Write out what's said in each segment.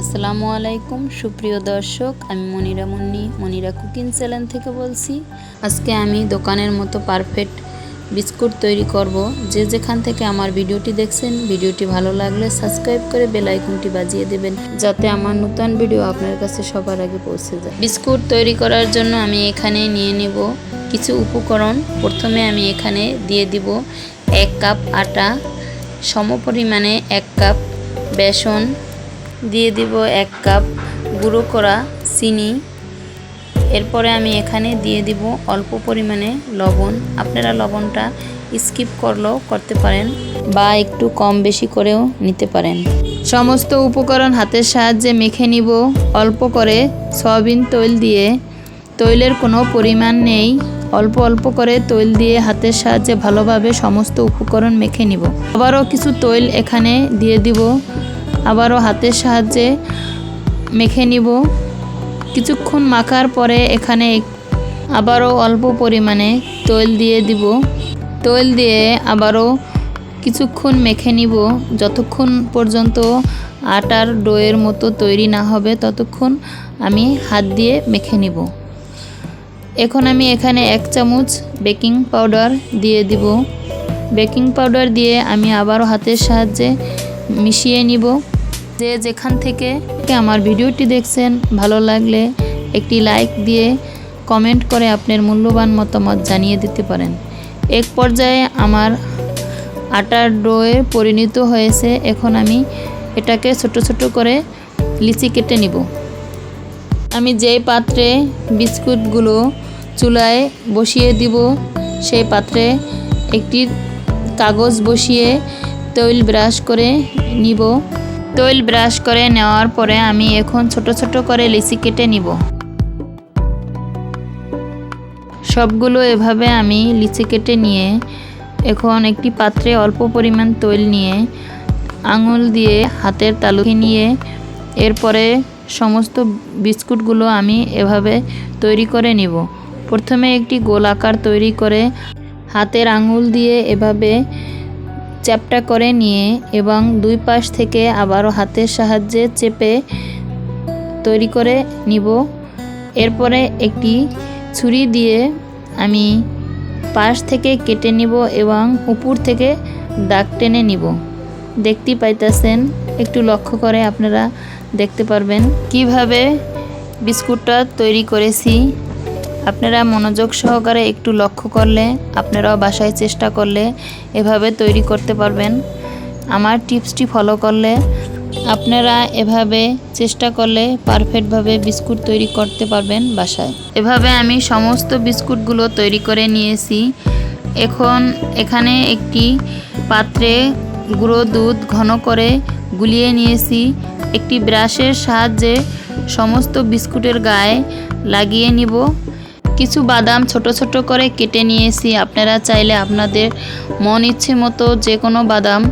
আসসালামু আলাইকুম সুপ্রিয় দর্শক, আমি মনিরা মন্নি মনিরা কুকিং চ্যানেল থেকে বলছি। আজকে আমি দোকানের মতো পারফেক্ট বিস্কুট তৈরি করব। যে যেখান থেকে আমার ভিডিওটি দেখছেন, ভিডিওটি ভালো লাগলে সাবস্ক্রাইব করে বেল আইকনটি বাজিয়ে দেবেন, যাতে আমার নতুন ভিডিও আপনার কাছে সবার আগে পৌঁছে যায়। বিস্কুট তৈরি করার জন্য আমি এখানে নিয়ে নেব কিছু উপকরণ। প্রথমে আমি এখানে দিয়ে দিব 1 কাপ আটা, সমপরিমাণে 1 কাপ বেসন, দিয়ে দিব 1 কাপ গুঁড়ো করা চিনি। এরপরে আমি এখানে দিয়ে দিব অল্প পরিমাণে লবণ। আপনারা লবণটা স্কিপ করলেও করতে পারেন বা একটু কম বেশি করেও নিতে পারেন। সমস্ত উপকরণ হাতের সাহায্যে মেখে নিব। অল্প করে সয়াবিন তেল দিয়ে, তৈলের কোনো পরিমাণ নেই, অল্প অল্প করে তেল দিয়ে হাতের সাহায্যে ভালোভাবে সমস্ত উপকরণ মেখে নিব। আবারও কিছু তেল এখানে দিয়ে দিব, আবারও হাতের সাহায্যে মেখে নিব। কিছুক্ষণ মাখার পরে এখানে আবারও অল্প পরিমাণে তেল দিয়ে দিব। তেল দিয়ে আবারও কিছুক্ষণ মেখে নিব, যতক্ষণ পর্যন্ত আটার ডোয়ের মতো তৈরি না হবে ততক্ষণ আমি হাত দিয়ে মেখে নিব। এখন আমি এখানে 1 চামচ বেকিং পাউডার দিয়ে দিব। বেকিং পাউডার দিয়ে আমি আবারও হাতের সাহায্যে মিশিয়ে নিব। যে যেখান থেকে আমার ভিডিওটি দেখছেন, ভালো লাগলে একটি লাইক দিয়ে কমেন্ট করে আপনার মূল্যবান মতামত জানিয়ে দিতে পারেন। এক পর্যায়ে আমার আটার ডোয়ে পরিণত হয়েছে। এখন আমি এটাকে ছোট ছোট করে লিচি কেটে নিব। আমি যেই পাত্রে বিস্কুটগুলো চুলায় বসিয়ে দিব, সেই পাত্রে একটি কাগজ বসিয়ে তেল ব্রাশ করে নিব। তেল ব্রাশ করে নেওয়ার পরে আমি এখন ছোট ছোট করে লিচি কেটে নিব। সবগুলো এভাবে আমি লিচি কেটে নিয়ে এখন একটি পাত্রে অল্প পরিমাণ তেল নিয়ে আঙুল দিয়ে হাতের তালুকে নিয়ে এরপরে সমস্ত বিস্কুটগুলো আমি এভাবে তৈরি করে নিব। প্রথমে একটি গোল আকার তৈরি করে হাতের আঙুল দিয়ে এভাবে চ্যাপটা করে নিয়ে এবং দুই পাশ থেকে আবারও হাতের সাহায্যে চেপে তৈরি করে নিব। এরপরে একটি ছুরি দিয়ে আমি পাশ থেকে কেটে নিব এবং উপর থেকে দাগ টেনে নিব। দেখতে পাইতেছেন, একটু লক্ষ্য করে আপনারা দেখতে পারবেন কিভাবে বিস্কুটটা তৈরি করেছি। আপনারা মনোযোগ সহকারে একটু লক্ষ্য করলে, আপনারাও বাসায় চেষ্টা করলে এভাবে তৈরি করতে পারবেন। আমার টিপসটি ফলো করলে আপনারা এভাবে চেষ্টা করলে পারফেক্টভাবে বিস্কুট তৈরি করতে পারবেন বাসায়। এভাবে আমি সমস্ত বিস্কুটগুলো তৈরি করে নিয়েছি। এখন এখানে একটি পাত্রে গুঁড়ো দুধ ঘন করে গুলিয়ে নিয়েছি। একটি ব্রাশের সাহায্যে সমস্ত বিস্কুটের গায়ে লাগিয়ে নিব। কিছু বাদাম ছোট ছোট করে কেটে নিয়েছি। আপনারা চাইলে আপনাদের মন ইচ্ছে মতো যে কোনো বাদাম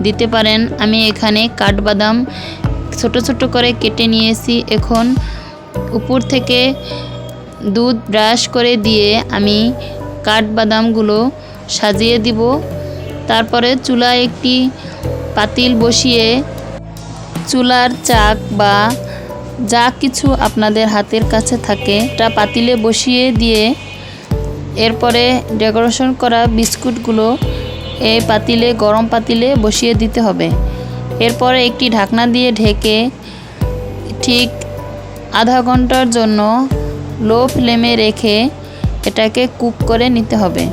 দিতে পারেন। আমি এখানে কাঠবাদাম ছোট ছোট করে কেটে নিয়েছি। এখন উপর থেকে দুধ ব্রাশ করে দিয়ে আমি কাঠবাদামগুলো সাজিয়ে দিব। তারপরে চুলায় একটি পাতিল বসিয়ে চুলার চাক বা যা কিছু আপনাদের হাতের কাছে থাকে তা পাতিলে বসিয়ে দিয়ে এরপরে ডেকোরেশন করা বিস্কুটগুলো এই পাতিলে, গরম পাতিলে বসিয়ে দিতে হবে। এরপরে একটি ঢাকনা দিয়ে ঢেকে ঠিক আধা ঘন্টার জন্য লো ফ্লেমে রেখে এটাকে কুক করে নিতে হবে।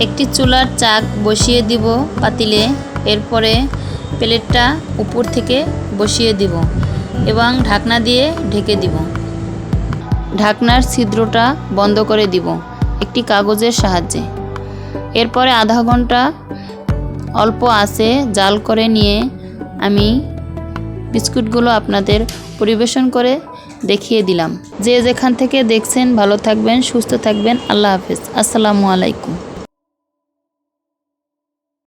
একটি চুলার চাক বসিয়ে দিব পাতিলে। এরপরে প্লেটটা উপর থেকে বসিয়ে দিব এবং ঢাকনা দিয়ে ঢেকে দিব। ঢাকনার ছিদ্রটা বন্ধ করে দিব একটি কাগজের সাহায্যে। এরপরে আধা ঘন্টা অল্প আঁচে জাল করে নিয়ে আমি বিস্কুটগুলো আপনাদের পরিবেশন করে দেখিয়ে দিলাম। যে যেখান থেকে দেখছেন, ভালো থাকবেন, সুস্থ থাকবেন। আল্লাহ হাফেজ। আসসালামু আলাইকুম।